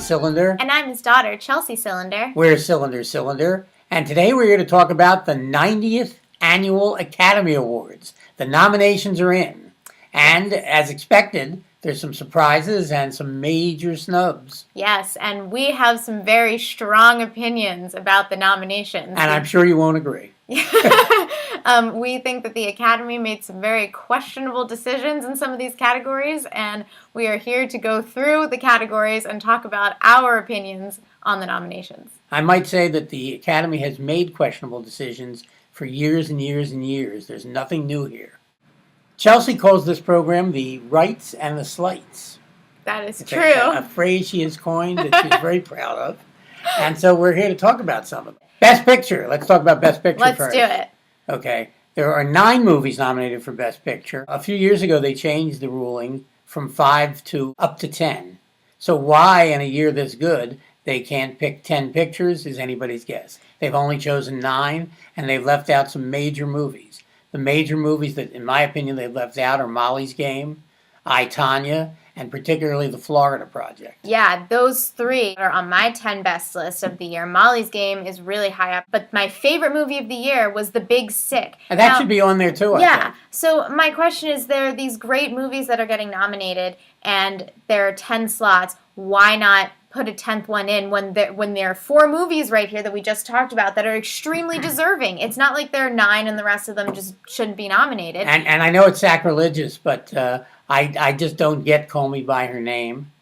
Cylinder. And I'm his daughter, Chelsea Cylinder. We're Cylinder. And today we're here to talk about the 90th Annual Academy Awards. The nominations are in. And as expected, there's some surprises and some major snubs. Yes, and we have some very strong opinions about the nominations. And I'm sure you won't agree. We think that the Academy made some very questionable decisions in some of these categories, and we are here to go through the categories and talk about our opinions on the nominations. I might say that the Academy has made questionable decisions for years and years and years. There's nothing new here. Chelsea calls this program the rights and the slights. That is it's true. A phrase she has coined that she's very proud of. And so we're here to talk about some of them. Best Picture. Let's talk about Best Picture first. Let's do it. Okay. There are 9 movies nominated for Best Picture. A few years ago, they changed the ruling from 5 to up to 10. So why, in a year this good, they can't pick 10 pictures is anybody's guess. They've only chosen 9, and they've left out some major movies. The major movies that, in my opinion, they've left out are Molly's Game, I, Tonya, and particularly The Florida Project. Yeah, those 3 are on my 10 best list of the year. Molly's Game is really high up, but my favorite movie of the year was The Big Sick. And that should be on there too, I think. So my question is, there are these great movies that are getting nominated, and there are 10 slots. Why not put a 10th one in when there are 4 movies right here that we just talked about that are extremely deserving? It's not like there are 9 and the rest of them just shouldn't be nominated. And I know it's sacrilegious, but I just don't get Call Me By Her Name,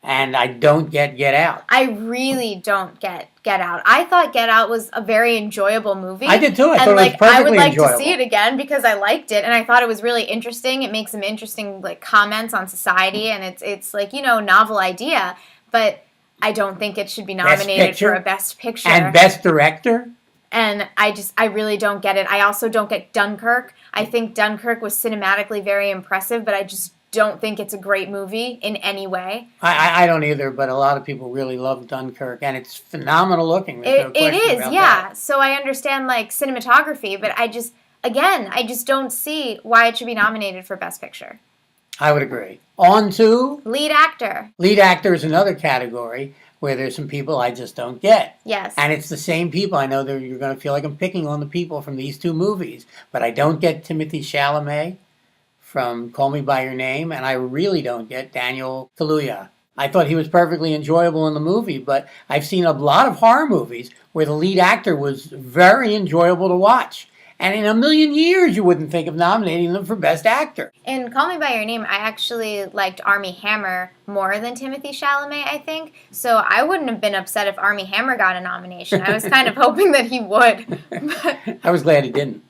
and I don't get Get Out. I really don't get Get Out. I thought Get Out was a very enjoyable movie. I did too. I thought it was perfectly I would like enjoyable. to see it again because I liked it, and I thought it was really interesting. It makes some interesting comments on society, and it's novel idea, but I don't think it should be nominated for a Best Picture. And Best Director? And I really don't get it. I also don't get Dunkirk. I think Dunkirk was cinematically very impressive, but I just don't think it's a great movie in any way. I don't either, but a lot of people really love Dunkirk, and it's phenomenal looking. There's no question it is, about yeah. that. So I understand cinematography, but I just don't see why it should be nominated for Best Picture. I would agree. On to Lead Actor. Lead Actor is another category where there's some people I just don't get. Yes. And it's the same people. I know you're going to feel like I'm picking on the people from these 2 movies, but I don't get Timothée Chalamet from Call Me By Your Name, and I really don't get Daniel Kaluuya. I thought he was perfectly enjoyable in the movie, but I've seen a lot of horror movies where the lead actor was very enjoyable to watch. And in a million years, you wouldn't think of nominating them for Best Actor. In Call Me By Your Name, I actually liked Armie Hammer more than Timothée Chalamet, I think. So I wouldn't have been upset if Armie Hammer got a nomination. I was kind of hoping that he would. I was glad he didn't.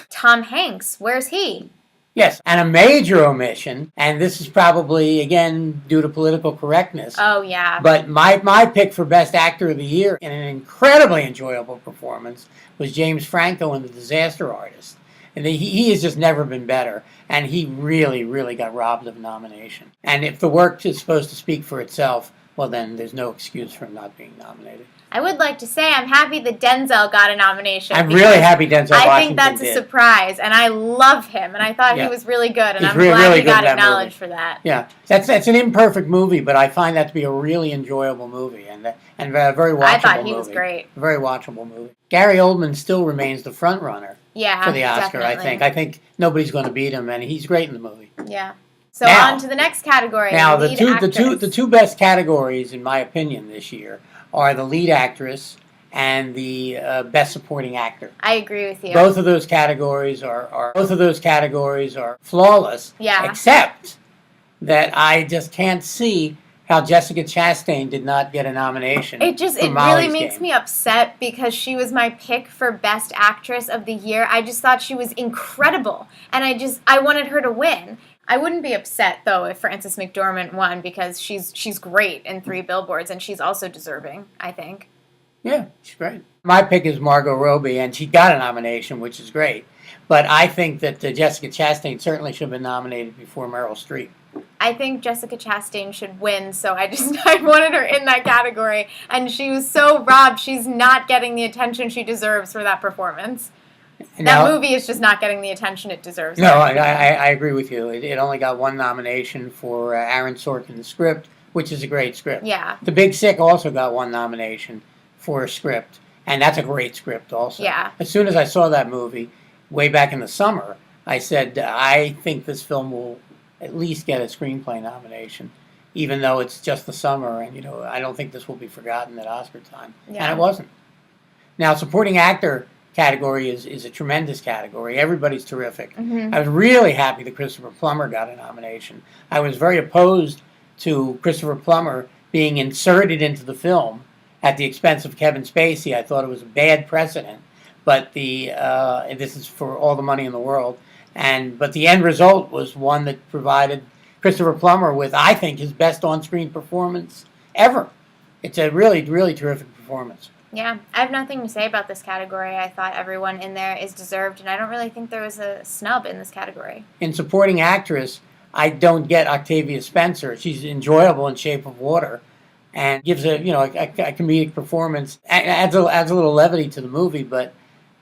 Tom Hanks, where's he? Yes, and a major omission, and this is probably, again, due to political correctness. Oh, yeah. But my pick for Best Actor of the Year in an incredibly enjoyable performance was James Franco in The Disaster Artist. And he has just never been better, and he really, really got robbed of nomination. And if the work is supposed to speak for itself, well, then there's no excuse for him not being nominated. I would like to say I'm happy that Denzel got a nomination. I'm really happy Denzel Washington I think that's a surprise, and I love him, and I thought he was really good, and I'm glad he got acknowledged for that. Yeah, that's an imperfect movie, but I find that to be a really enjoyable movie, and a very watchable movie. I thought he was great. A very watchable movie. Gary Oldman still remains the front runner for the Oscar, definitely. I think. I think nobody's going to beat him, and he's great in the movie. Yeah. So on to the next category. Now, the two best categories, in my opinion, this year are the lead actress and the best supporting actor. I agree with you. Both of those categories are flawless. Yeah. Except that I just can't see how Jessica Chastain did not get a nomination. It really makes me upset because she was my pick for Best Actress of the Year. I just thought she was incredible, and I wanted her to win. I wouldn't be upset though if Frances McDormand won because she's great in 3 Billboards, and she's also deserving, I think. Yeah, she's great. My pick is Margot Robbie, and she got a nomination, which is great. But I think that Jessica Chastain certainly should have been nominated before Meryl Streep. I think Jessica Chastain should win, so I wanted her in that category, and she was so robbed. She's not getting the attention she deserves for that performance. That movie is just not getting the attention it deserves. No, I agree with you. It only got 1 nomination for Aaron Sorkin's script, which is a great script. Yeah. The Big Sick also got one nomination for a script, and that's a great script also. Yeah. As soon as I saw that movie, way back in the summer, I said, I think this film will at least get a screenplay nomination, even though it's just the summer, and, I don't think this will be forgotten at Oscar time. Yeah. And it wasn't. Now, supporting actor category is a tremendous category. Everybody's terrific. Mm-hmm. I was really happy that Christopher Plummer got a nomination. I was very opposed to Christopher Plummer being inserted into the film at the expense of Kevin Spacey. I thought it was a bad precedent, but this is for all the money in the world. But the end result was one that provided Christopher Plummer with, I think, his best on-screen performance ever. It's a really, really terrific performance. Yeah, I have nothing to say about this category. I thought everyone in there is deserved, and I don't really think there was a snub in this category. In supporting actress, I don't get Octavia Spencer. She's enjoyable in Shape of Water, and gives a comedic performance. Adds a little levity to the movie, but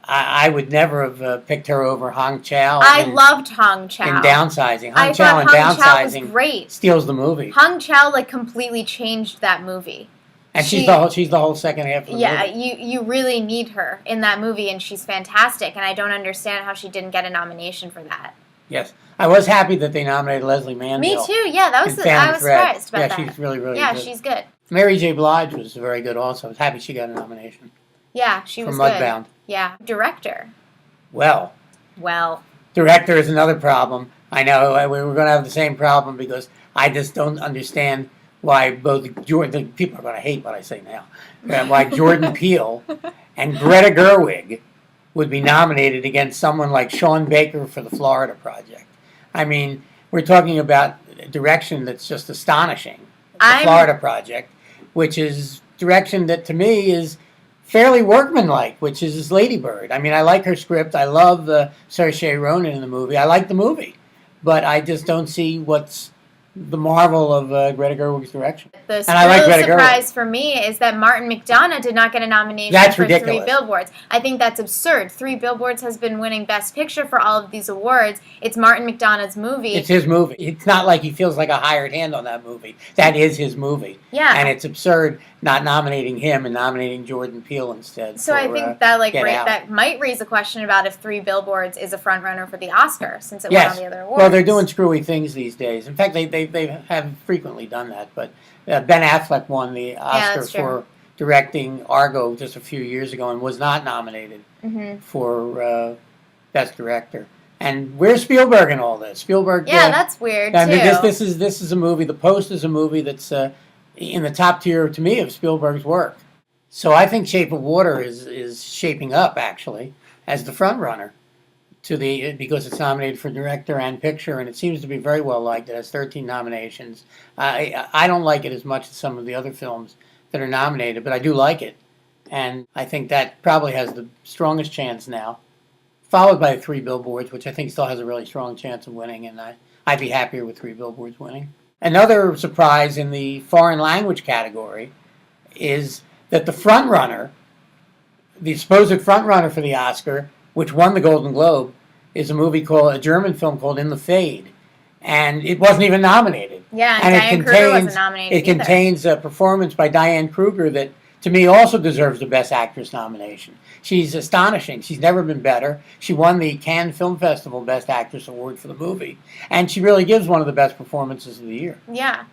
I would never have picked her over Hong Chow. I loved Hong Chow. In Downsizing. I thought Hong Chow was great. Steals the movie. Hong Chow completely changed that movie. And she's the whole second half of the movie. Yeah, you really need her in that movie, and she's fantastic, and I don't understand how she didn't get a nomination for that. Yes. I was happy that they nominated Leslie Manville. Me too, yeah, I was surprised about that. Yeah, she's really, really good. Yeah, she's good. Mary J. Blige was very good also. I was happy she got a nomination. Yeah, she was good. For Mudbound. Yeah. Director. Well. Director is another problem. I know we're going to have the same problem because I just don't understand why Jordan, people are going to hate what I say now, why Jordan Peele and Greta Gerwig would be nominated against someone like Sean Baker for the Florida Project. I mean, we're talking about a direction that's just astonishing. The Florida Project, which is direction that to me is fairly workmanlike, which is Lady Bird. I mean, I like her script. I love Saoirse Ronan in the movie. I like the movie, but I just don't see what's the marvel of Greta Gerwig's direction. The surprise for me is that Martin McDonagh did not get a nomination for ridiculous. 3 Billboards. I think that's absurd. 3 Billboards has been winning Best Picture for all of these awards. It's Martin McDonagh's movie. It's his movie. It's not like he feels like a hired hand on that movie. That is his movie. Yeah. And it's absurd not nominating him and nominating Jordan Peele instead. So I think that that might raise a question about if 3 Billboards is a front runner for the Oscar since it won all the other awards. Well, they're doing screwy things these days. In fact, they have frequently done that. But Ben Affleck won the Oscar for directing Argo just a few years ago and was not nominated for Best Director. And where's Spielberg in all this? Spielberg. Yeah, that's weird too. This is a movie. The Post is a movie that's in the top tier to me of Spielberg's work. So I think Shape of Water is shaping up actually as the front runner because it's nominated for director and picture, and it seems to be very well liked. It has 13 nominations. I don't like it as much as some of the other films that are nominated, but I do like it, and I think that probably has the strongest chance now, followed by 3 Billboards, which I think still has a really strong chance of winning, and I'd be happier with 3 Billboards winning. Another surprise in the foreign language category is that the frontrunner, the supposed frontrunner for the Oscar, which won the Golden Globe, is a German film called In the Fade, and it wasn't even nominated. Yeah, and Diane Kruger wasn't nominated It contains a performance by Diane Kruger that, to me, also deserves the Best Actress nomination. She's astonishing. She's never been better. She won the Cannes Film Festival Best Actress Award for the movie, and she really gives one of the best performances of the year. Yeah.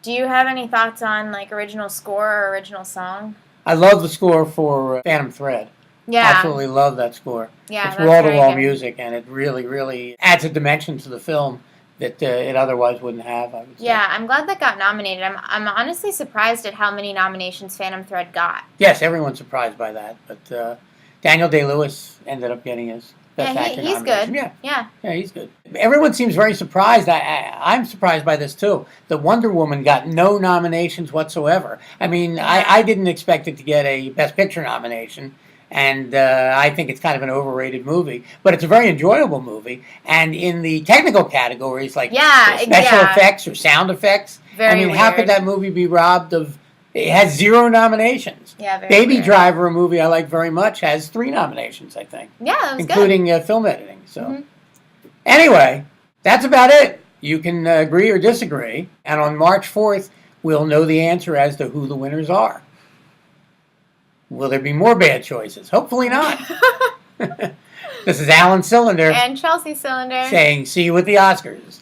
Do you have any thoughts on original score or original song? I love the score for Phantom Thread. Yeah. Absolutely love that score. Yeah, it's wall-to-wall music, and it really, really adds a dimension to the film that it otherwise wouldn't have, I would say. Yeah, I'm glad that got nominated. I'm honestly surprised at how many nominations Phantom Thread got. Yes, everyone's surprised by that, but Daniel Day-Lewis ended up getting his Best Actor he's nomination. Good. Yeah, he's good. Everyone seems very surprised. I'm surprised by this, too. The Wonder Woman got no nominations whatsoever. I mean, I didn't expect it to get a Best Picture nomination. And I think it's kind of an overrated movie. But it's a very enjoyable movie. And in the technical categories, like special effects or sound effects, how could that movie be robbed of... It has 0 nominations. Yeah, very Baby weird. Driver, a movie I like very much, has 3 nominations, I think. Yeah, that was including film editing. So, Anyway, that's about it. You can agree or disagree. And on March 4th, we'll know the answer as to who the winners are. Will there be more bad choices? Hopefully not. This is Alan Cylinder And Chelsea Cylinder. saying, see you at the Oscars.